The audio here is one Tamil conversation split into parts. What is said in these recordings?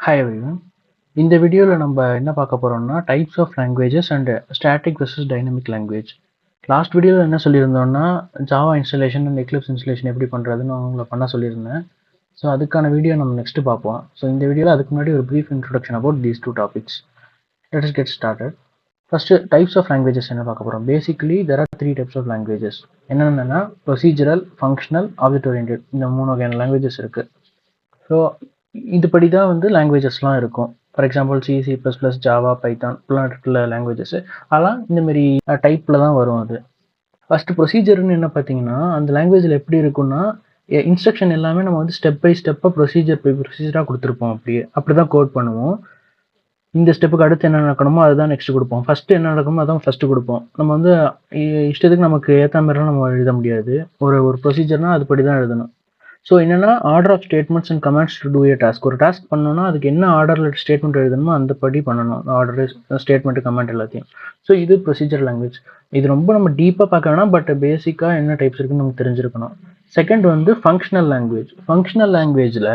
Hi everyone. இந்த வீடியோவில் நம்ம என்ன பார்க்க போகிறோம்னா types of languages and static versus dynamic language. Last வீடியோவில் என்ன சொல்லியிருந்தோம்னா Java installation and Eclipse installation எப்படி பண்ணுறதுன்னு உங்களை பண்ண சொல்லியிருந்தேன். ஸோ அதுக்கான வீடியோ நம்ம நெக்ஸ்ட்டு பார்ப்போம். ஸோ இந்த வீடியோவில் அதுக்கு முன்னாடி ஒரு brief introduction about these two topics. Let us get started. First types of languages என்ன பார்க்க போகிறோம். Basically there are 3 types of languages. என்னென்னா ப்ரொசீஜரல், ஃபங்க்ஷனல், ஆப்ஜெக்ட் ஓரியன்டட், இந்த 3 வகையான லாங்குவேஜஸ் இருக்குது. ஸோ இதுபடி தான் வந்து லாங்குவேஜஸ்லாம் இருக்கும். For example C, C plus plus, Java, Python இப்படிலாம் இருக்குல்ல லாங்குவேஜஸ், அதெல்லாம் இந்தமாரி டைப்பில் தான் வரும். அது ஃபஸ்ட்டு ப்ரொசீஜர்னு என்ன பார்த்தீங்கன்னா, அந்த லாங்குவேஜில் எப்படி இருக்குன்னா இன்ஸ்ட்ரக்ஷன் எல்லாமே நம்ம வந்து ஸ்டெப் பை ஸ்டெப்பாக ப்ரொசீஜராக கொடுத்துருப்போம். அப்படி தான் கோட் பண்ணுவோம். இந்த ஸ்டெப்புக்கு அடுத்து என்ன நடக்கணுமோ அதுதான் நெக்ஸ்ட் கொடுப்போம். ஃபஸ்ட்டு என்ன நடக்கணுமோ அதான் ஃபஸ்ட்டு கொடுப்போம். நம்ம வந்து இஷ்டத்துக்கு நமக்கு ஏற்ற மாதிரிலாம் நம்ம எழுத முடியாது. ஒரு ப்ரொசீஜர்னால் அதுபடி தான் எழுதணும். ஸோ என்னென்னா order of statements and comments to do a task. ஒரு டாஸ்க் பண்ணோன்னா அதுக்கு என்ன ஆர்டரில் ஸ்டேட்மெண்ட் எழுதணுமோ அந்த படி பண்ணணும். ஆர்டர், ஸ்டேட்மெண்ட், கமெண்ட் எல்லாத்தையும். ஸோ இது ப்ரொசீஜர் லாங்குவேஜ். இது ரொம்ப நம்ம டீப்பாக பார்க்க வேணாம், பட் பேசிக்காக என்ன டைப்ஸ் இருக்குன்னு நமக்கு தெரிஞ்சிருக்கணும். செகண்ட் வந்து ஃபங்க்ஷனல் லாங்குவேஜ். ஃபங்க்ஷனல் லாங்குவேஜில்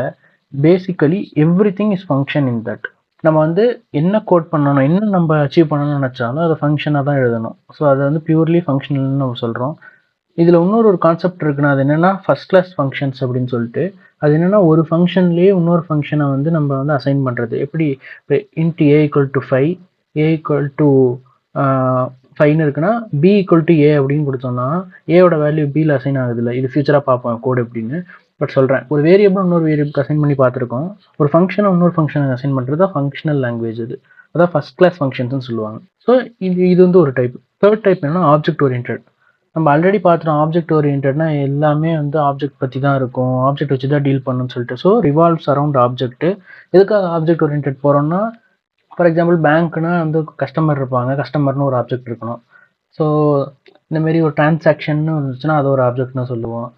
basically every thing is function in that. நம்ம வந்து என்ன கோட் பண்ணணும், என்ன நம்ம அச்சீவ் பண்ணணும்னு நினச்சாலும் அதை ஃபங்க்ஷனாக தான் எழுதணும். ஸோ அதை வந்து பியூர்லி ஃபங்க்ஷனல்னு நம்ம சொல்கிறோம். இதில் இன்னொரு கான்செப்ட் இருக்குன்னா அது என்னென்னா ஃபஸ்ட் கிளாஸ் ஃபங்க்ஷன்ஸ் அப்படின்னு சொல்லிட்டு. அது என்னென்னா ஒரு ஃபங்க்ஷன்லேயே இன்னொரு ஃபங்க்ஷனை வந்து நம்ம வந்து அசைன் பண்ணுறது. எப்படி இப்போ int A equal to 5, A equal to 5ன்னு இருக்குன்னா பி ஈக்குவல் டு ஏ அப்படின்னு கொடுத்தோம்னா ஏவோட வேல்யூ பியில் அசைன் ஆகுதுல்ல. இது ஃபியூச்சராக பார்ப்போம் கோடு எப்படின்னு. பட் சொல்கிறேன், ஒரு வேரியபிள் இன்னொரு வேரியபிளுக்கு அசைன் பண்ணி பார்த்துருக்கோம். ஒரு ஃபங்க்ஷனை இன்னொரு ஃபங்க்ஷனை அசைன் பண்ணுறது தான் ஃபங்க்ஷனல் லாங்குவேஜ். இது அதான் ஃபஸ்ட் கிளாஸ் ஃபங்க்ஷன்ஸ்னு சொல்லுவாங்க. ஸோ இது வந்து ஒரு டைப். தேர்ட் டைப் என்னன்னா ஆப்ஜெக்ட் ஓரியன்டட். நம்ம ஆல்ரெடி பார்த்துட்டோம் ஆப்ஜெக்ட் ஓரியன்டட்னா எல்லாமே வந்து ஆப்ஜெக்ட் பற்றி தான் இருக்கும், ஆப்ஜெக்ட் வச்சு தான் டீல் பண்ணணும்னு சொல்லிட்டு. So revolves around object. எதுக்காக ஆப்ஜெக்ட் ஓரியன்டட் போகிறோம்னா, ஃபார் எக்ஸாம்பிள் பேங்க்னா வந்து கஸ்டமர் இருப்பாங்க, கஸ்டமர்னு ஒரு ஆப்ஜெக்ட் இருக்கணும். ஸோ இந்தமாரி ஒரு டிரான்சாக்ஷன் இருந்துச்சுன்னா அது ஒரு ஆப்ஜெக்ட்னு சொல்லுவோம்.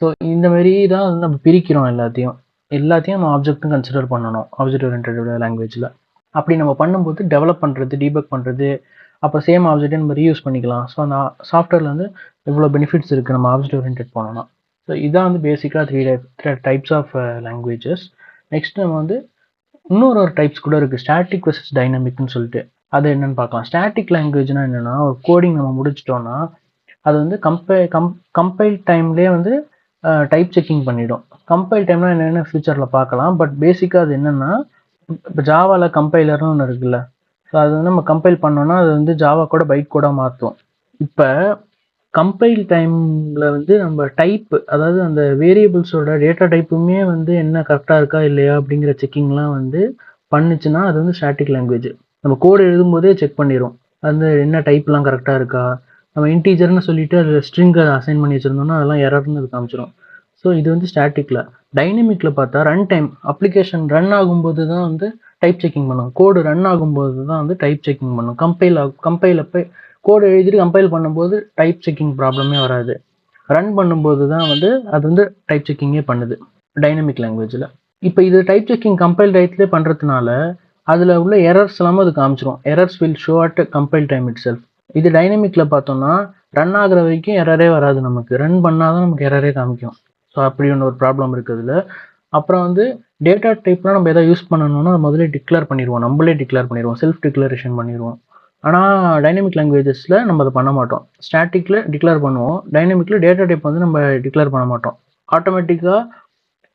ஸோ இந்தமாரி தான் வந்து நம்ம பிரிக்கிறோம் எல்லாத்தையும் நம்ம ஆப்ஜெக்ட்னு கன்சிடர் பண்ணணும் ஆப்ஜெக்ட் ஓரியன்டட் லாங்குவேஜில். அப்படி நம்ம பண்ணும்போது டெவலப் பண்ணுறது, டீபக் பண்ணுறது, அப்போ சேம் ஆப்ஜெக்டை நம்ம ரீயூஸ் பண்ணிக்கலாம். ஸோ அந்த சாஃப்ட்வேரில் வந்து இவ்வளோ பெனிஃபிட்ஸ் இருக்குது நம்ம ஆப்ஜெக்ட் ஓரியன்டட் போனோம்னா. ஸோ இதான் வந்து பேசிக்காக 3 டைப்ஸ் ஆஃப் லாங்குவேஜஸ். நெக்ஸ்ட் நம்ம வந்து இன்னொரு டைப்ஸ் கூட இருக்குது, ஸ்டாட்டிக் வெர்சஸ் டைனமிக்னு சொல்லிட்டு. அது என்னென்னு பார்க்கலாம். ஸ்டாட்டிக் லாங்குவேஜ்னால் என்னென்னா, ஒரு கோடிங் நம்ம முடிச்சிட்டோன்னா அது வந்து கம்பைல் டைம்லேயே வந்து டைப் செக்கிங் பண்ணிவிடும். கம்பைல் டைம்னால் என்னென்ன ஃபியூச்சரில் பார்க்கலாம். பட் பேசிக்காக அது என்னென்னா, இப்போ ஜாவாவில் கம்பைலர்னு ஒன்று இருக்குல்ல. ஸோ அது வந்து நம்ம கம்பைல் பண்ணோன்னா அது வந்து ஜாவா கூட பைட் கூட மாற்றும். இப்போ கம்பைல் டைமில் வந்து நம்ம டைப்பு, அதாவது அந்த வேரியபிள்ஸோட டேட்டா டைப்புமே வந்து என்ன கரெக்டாக இருக்கா இல்லையா அப்படிங்கிற செக்கிங்லாம் வந்து பண்ணுச்சுன்னா அது வந்து ஸ்டாட்டிக் லாங்குவேஜ். நம்ம கோடு எழுதும்போதே செக் பண்ணிடும் அது என்ன டைப்லாம் கரெக்டாக இருக்கா. நம்ம இன்டீஜர்னு சொல்லிட்டு அதில் ஸ்ட்ரிங்கை அசைன் பண்ணி வச்சுருந்தோம்னா அதெல்லாம் எரர்னு அது காமிச்சிடும். ஸோ இது வந்து ஸ்டாட்டிக்கில். டைனமிக்கில் பார்த்தா ரன் டைம், அப்ளிகேஷன் ரன் ஆகும்போது தான் வந்து டைப் செக்கிங் பண்ணும். கோடு ரன் ஆகும்போது தான் வந்து டைப் செக்கிங் பண்ணும். கம்பைல் அப்போ கோடு எழுதிட்டு கம்பைல் பண்ணும்போது டைப் செக்கிங் ப்ராப்ளமே வராது. ரன் பண்ணும்போது தான் வந்து அது வந்து டைப் செக்கிங்கே பண்ணுது டைனமிக் லாங்குவேஜில். இப்போ இது டைப் செக்கிங் கம்பைல் டைத்லேயே பண்ணுறதுனால அதில் உள்ள எரர்ஸ் எல்லாமே அது காமிச்சிடும். Errors will show at compile time itself. இது டைனமிக்கில் பார்த்தோம்னா ரன் ஆகிற வரைக்கும் எரரே வராது, நமக்கு ரன் பண்ணால் தான் நமக்கு எரரே காமிக்கும். ஸோ அப்படி ஒன்று ஒரு ப்ராப்ளம் இருக்குதுல. அப்புறம் வந்து டேட்டா டைப்லாம் நம்ம எதாவது யூஸ் பண்ணணும்னா முதல்ல டிக்ளேர் பண்ணிடுவோம், நம்மளே டிக்ளேர் பண்ணிடுவோம், செல்ஃப் டிக்ளரேஷன் பண்ணிடுவோம். ஆனால் டைனமிக் லாங்குவேஜஸில் நம்ம அதை பண்ண மாட்டோம். ஸ்டாட்டிக்கில் டிக்ளேர் பண்ணுவோம், டைனமிக்கில் டேட்டா டைப் வந்து நம்ம டிக்ளேர் பண்ண மாட்டோம். ஆட்டோமேட்டிக்காக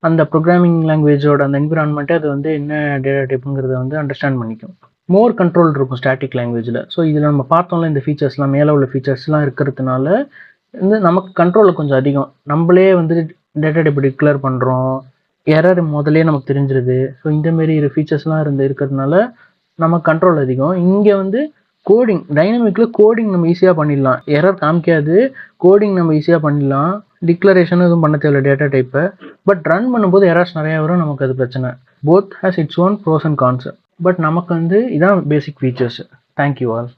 அந்த ப்ரோக்ராமிங் லாங்குவேஜோட அந்த என்விரான்மெண்ட்டே அது வந்து என்ன டேட்டா டைப்புங்கிறத வந்து அண்டர்ஸ்டாண்ட் பண்ணிக்கும். மோர் கண்ட்ரோல் இருக்கும் ஸ்டாட்டிக் லாங்குவேஜில். ஸோ இதில் நம்ம பார்த்தோம்ல இந்த ஃபீச்சர்ஸ்லாம், மேலே உள்ள ஃபீச்சர்ஸ்லாம் இருக்கிறதுனால வந்து நமக்கு கண்ட்ரோலில் கொஞ்சம் அதிகம். நம்மளே வந்து டேட்டா டைப் டிக்ளேர் பண்ணுறோம், எரர் முதலே நமக்கு தெரிஞ்சிருது. ஸோ இந்தமாரி ஃபீச்சர்ஸ்லாம் இருக்கிறதுனால நமக்கு கண்ட்ரோல் அதிகம். இங்கே வந்து கோடிங், டைனமிக்கில் கோடிங் நம்ம ஈஸியாக பண்ணிடலாம், எரர் காமிக்காது, கோடிங் நம்ம ஈஸியாக பண்ணிடலாம், டிக்ளரேஷன் எதுவும் பண்ண தேவையில்ல டேட்டா டைப்பை. பட் ரன் பண்ணும்போது எரர்ஸ் நிறையா வரும், நமக்கு அது பிரச்சனை. Both has its own pros and cons. But நமக்கு வந்து இதான் பேசிக் ஃபீச்சர்ஸ். Thank you all.